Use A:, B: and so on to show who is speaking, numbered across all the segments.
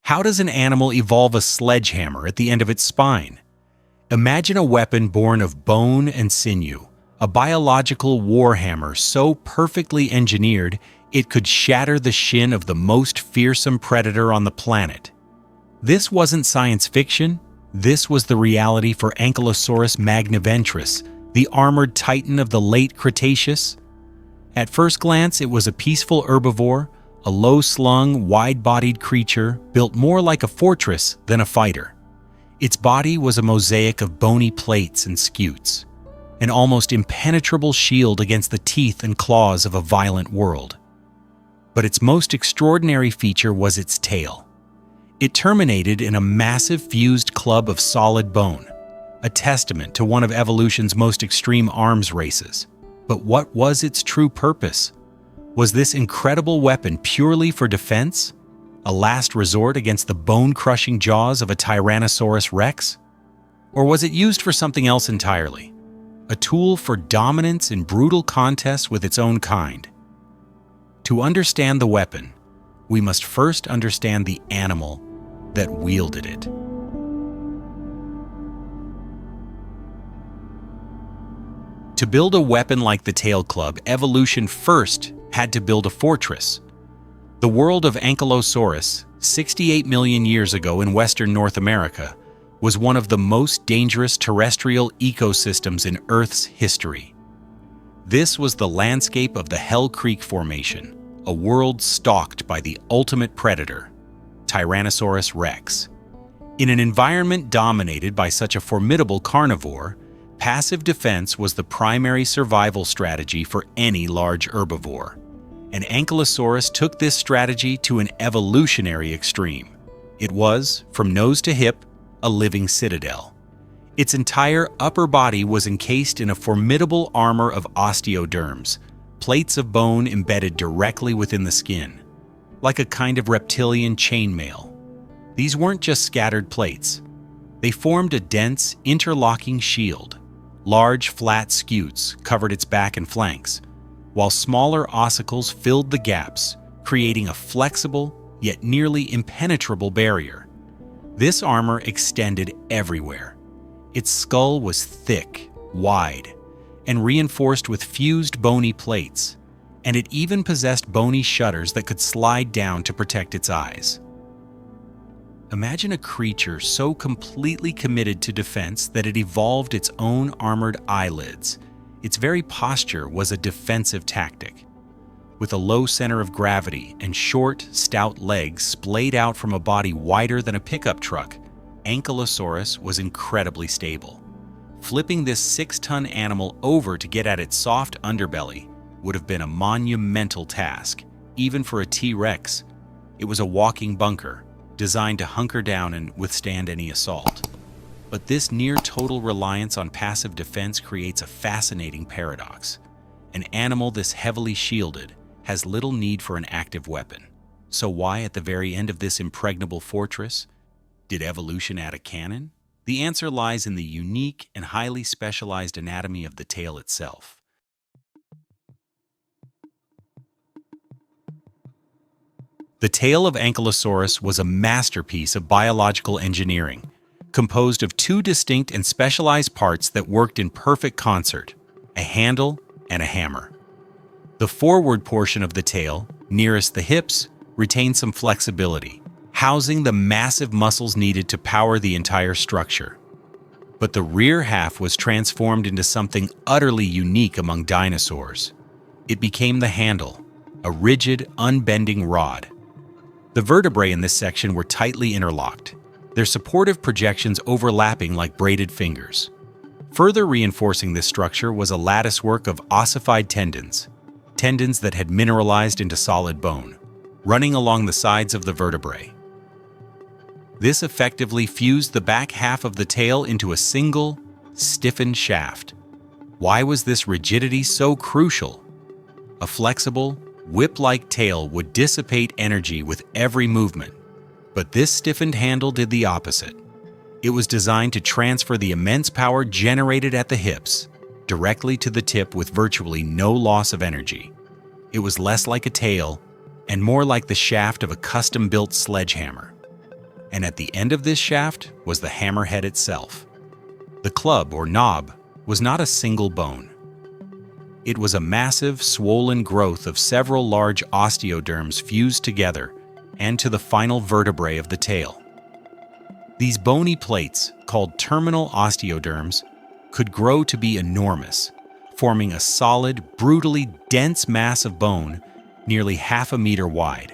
A: How does an animal evolve a sledgehammer at the end of its spine? Imagine a weapon born of bone and sinew, a biological warhammer so perfectly engineered it could shatter the shin of the most fearsome predator on the planet. This wasn't science fiction, this was the reality for Ankylosaurus magniventris, the armored titan of the late Cretaceous. At first glance, it was a peaceful herbivore, a low-slung, wide-bodied creature built more like a fortress than a fighter. Its body was a mosaic of bony plates and scutes, an almost impenetrable shield against the teeth and claws of a violent world. But its most extraordinary feature was its tail. It terminated in a massive fused club of solid bone, a testament to one of evolution's most extreme arms races. But what was its true purpose? Was this incredible weapon purely for defense? A last resort against the bone-crushing jaws of a Tyrannosaurus rex? Or was it used for something else entirely? A tool for dominance in brutal contests with its own kind? To understand the weapon, we must first understand the animal that wielded it. To build a weapon like the tail club, evolution first had to build a fortress. The world of Ankylosaurus, 68 million years ago in western North America, was one of the most dangerous terrestrial ecosystems in Earth's history. This was the landscape of the Hell Creek Formation, a world stalked by the ultimate predator, Tyrannosaurus rex. In an environment dominated by such a formidable carnivore, passive defense was the primary survival strategy for any large herbivore. And Ankylosaurus took this strategy to an evolutionary extreme. It was, from nose to hip, a living citadel. Its entire upper body was encased in a formidable armor of osteoderms, plates of bone embedded directly within the skin, like a kind of reptilian chainmail. These weren't just scattered plates. They formed a dense, interlocking shield. Large, flat scutes covered its back and flanks, while smaller ossicles filled the gaps, creating a flexible, yet nearly impenetrable barrier. This armor extended everywhere. Its skull was thick, wide, and reinforced with fused bony plates, and it even possessed bony shutters that could slide down to protect its eyes. Imagine a creature so completely committed to defense that it evolved its own armored eyelids. Its very posture was a defensive tactic. With a low center of gravity and short, stout legs splayed out from a body wider than a pickup truck, Ankylosaurus was incredibly stable. Flipping this 6-ton animal over to get at its soft underbelly would have been a monumental task, even for a T-Rex. It was a walking bunker, designed to hunker down and withstand any assault. But this near-total reliance on passive defense creates a fascinating paradox. An animal this heavily shielded has little need for an active weapon. So why, at the very end of this impregnable fortress, did evolution add a cannon? The answer lies in the unique and highly specialized anatomy of the tail itself. The tail of Ankylosaurus was a masterpiece of biological engineering, composed of two distinct and specialized parts that worked in perfect concert: a handle and a hammer. The forward portion of the tail, nearest the hips, retained some flexibility, housing the massive muscles needed to power the entire structure. But the rear half was transformed into something utterly unique among dinosaurs. It became the handle, a rigid, unbending rod. The vertebrae in this section were tightly interlocked, their supportive projections overlapping like braided fingers. Further reinforcing this structure was a latticework of ossified tendons that had mineralized into solid bone, running along the sides of the vertebrae. This effectively fused the back half of the tail into a single, stiffened shaft. Why was this rigidity so crucial? A flexible, whip-like tail would dissipate energy with every movement, but this stiffened handle did the opposite. It was designed to transfer the immense power generated at the hips directly to the tip with virtually no loss of energy. It was less like a tail and more like the shaft of a custom-built sledgehammer. and at the end of this shaft was the hammerhead itself. The club, or knob, was not a single bone. It was a massive, swollen growth of several large osteoderms fused together and to the final vertebrae of the tail. These bony plates, called terminal osteoderms, could grow to be enormous, forming a solid, brutally dense mass of bone nearly half a meter wide.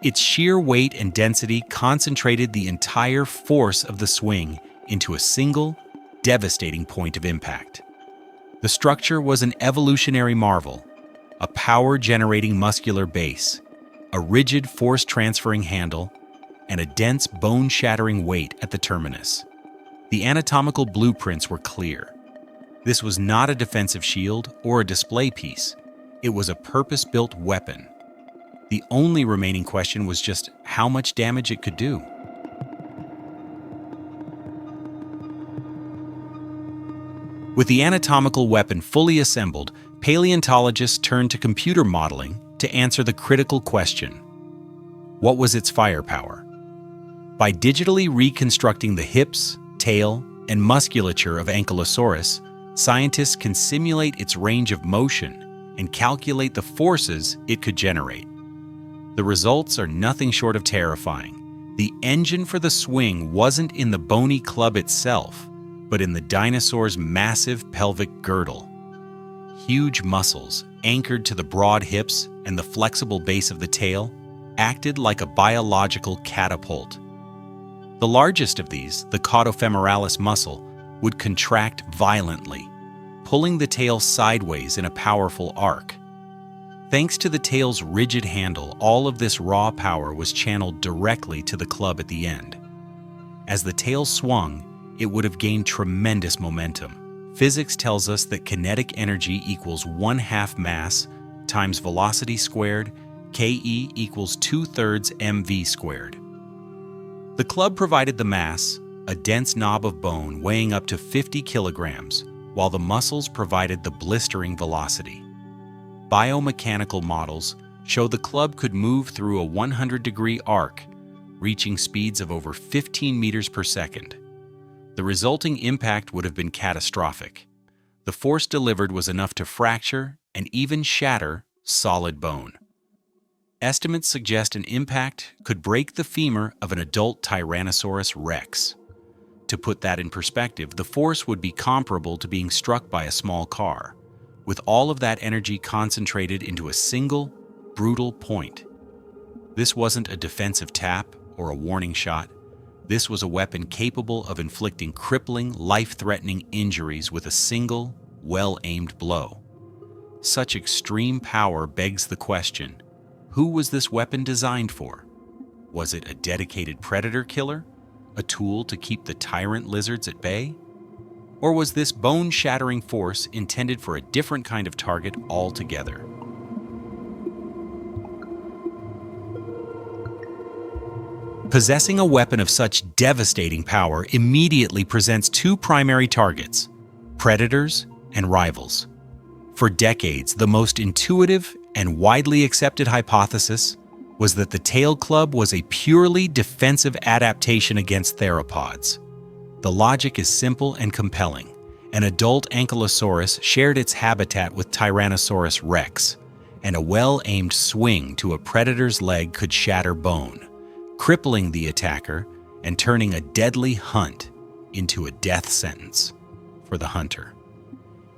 A: Its sheer weight and density concentrated the entire force of the swing into a single, devastating point of impact. The structure was an evolutionary marvel, a power-generating muscular base, a rigid force-transferring handle, and a dense bone-shattering weight at the terminus. The anatomical blueprints were clear. This was not a defensive shield or a display piece. It was a purpose-built weapon. The only remaining question was just how much damage it could do. With the anatomical weapon fully assembled, paleontologists turned to computer modeling to answer the critical question: what was its firepower? By digitally reconstructing the hips, tail, and musculature of Ankylosaurus, scientists can simulate its range of motion and calculate the forces it could generate. The results are nothing short of terrifying. The engine for the swing wasn't in the bony club itself, but in the dinosaur's massive pelvic girdle. Huge muscles, anchored to the broad hips and the flexible base of the tail, acted like a biological catapult. The largest of these, the caudofemoralis muscle, would contract violently, pulling the tail sideways in a powerful arc. Thanks to the tail's rigid handle, all of this raw power was channeled directly to the club at the end. As the tail swung, it would have gained tremendous momentum. Physics tells us that kinetic energy equals 1/2 mass times velocity squared, Ke equals 2/3 mv squared. The club provided the mass, a dense knob of bone weighing up to 50 kilograms, while the muscles provided the blistering velocity. Biomechanical models show the club could move through a 100-degree arc, reaching speeds of over 15 meters per second. The resulting impact would have been catastrophic. The force delivered was enough to fracture and even shatter solid bone. Estimates suggest an impact could break the femur of an adult Tyrannosaurus rex. To put that in perspective, the force would be comparable to being struck by a small car, with all of that energy concentrated into a single, brutal point. This wasn't a defensive tap or a warning shot. This was a weapon capable of inflicting crippling, life-threatening injuries with a single, well-aimed blow. Such extreme power begs the question: who was this weapon designed for? Was it a dedicated predator killer? A tool to keep the tyrant lizards at bay? Or was this bone-shattering force intended for a different kind of target altogether? Possessing a weapon of such devastating power immediately presents two primary targets: predators and rivals. For decades, the most intuitive and widely accepted hypothesis was that the tail club was a purely defensive adaptation against theropods. The logic is simple and compelling. An adult Ankylosaurus shared its habitat with Tyrannosaurus rex, and a well-aimed swing to a predator's leg could shatter bone, crippling the attacker and turning a deadly hunt into a death sentence for the hunter.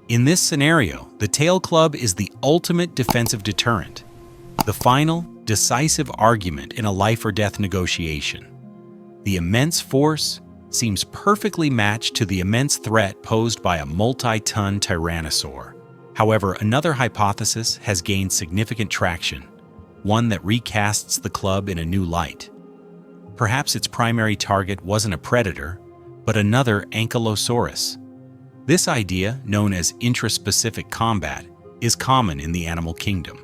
A: In this scenario, the tail club is the ultimate defensive deterrent, the final, decisive argument in a life-or-death negotiation. The immense force seems perfectly matched to the immense threat posed by a multi-ton tyrannosaur. However, another hypothesis has gained significant traction, one that recasts the club in a new light. Perhaps its primary target wasn't a predator, but another Ankylosaurus. This idea, known as intraspecific combat, is common in the animal kingdom.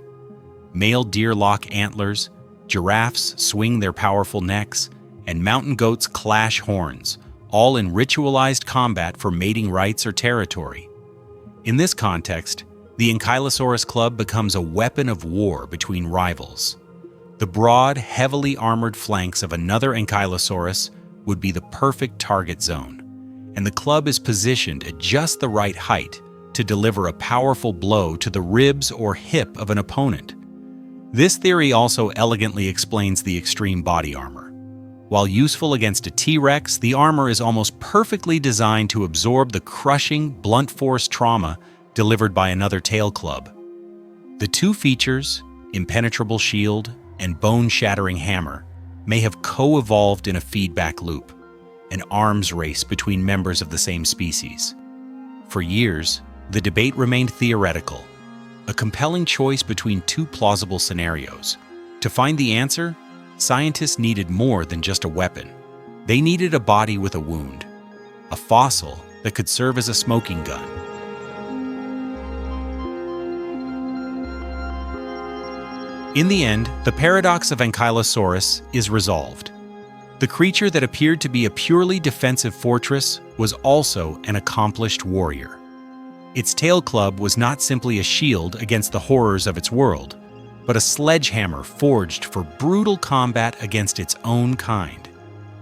A: Male deer lock antlers, giraffes swing their powerful necks, and mountain goats clash horns, all in ritualized combat for mating rights or territory. In this context, the Ankylosaurus club becomes a weapon of war between rivals. The broad, heavily armored flanks of another Ankylosaurus would be the perfect target zone, and the club is positioned at just the right height to deliver a powerful blow to the ribs or hip of an opponent. This theory also elegantly explains the extreme body armor. While useful against a T-Rex, the armor is almost perfectly designed to absorb the crushing, blunt force trauma delivered by another tail club. The two features, impenetrable shield and bone-shattering hammer, may have co-evolved in a feedback loop, an arms race between members of the same species. For years, the debate remained theoretical, a compelling choice between two plausible scenarios. To find the answer, scientists needed more than just a weapon. They needed a body with a wound, a fossil that could serve as a smoking gun. In the end, the paradox of Ankylosaurus is resolved. The creature that appeared to be a purely defensive fortress was also an accomplished warrior. Its tail club was not simply a shield against the horrors of its world, but a sledgehammer forged for brutal combat against its own kind.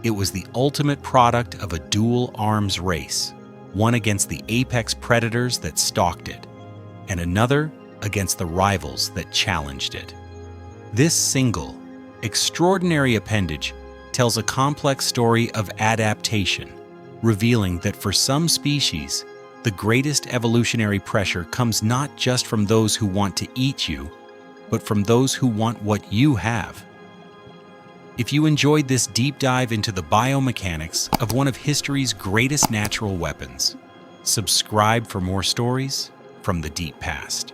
A: It was the ultimate product of a dual arms race, one against the apex predators that stalked it, and another against the rivals that challenged it. This single, extraordinary appendage tells a complex story of adaptation, revealing that for some species, the greatest evolutionary pressure comes not just from those who want to eat you, but from those who want what you have. If you enjoyed this deep dive into the biomechanics of one of history's greatest natural weapons, subscribe for more stories from the deep past.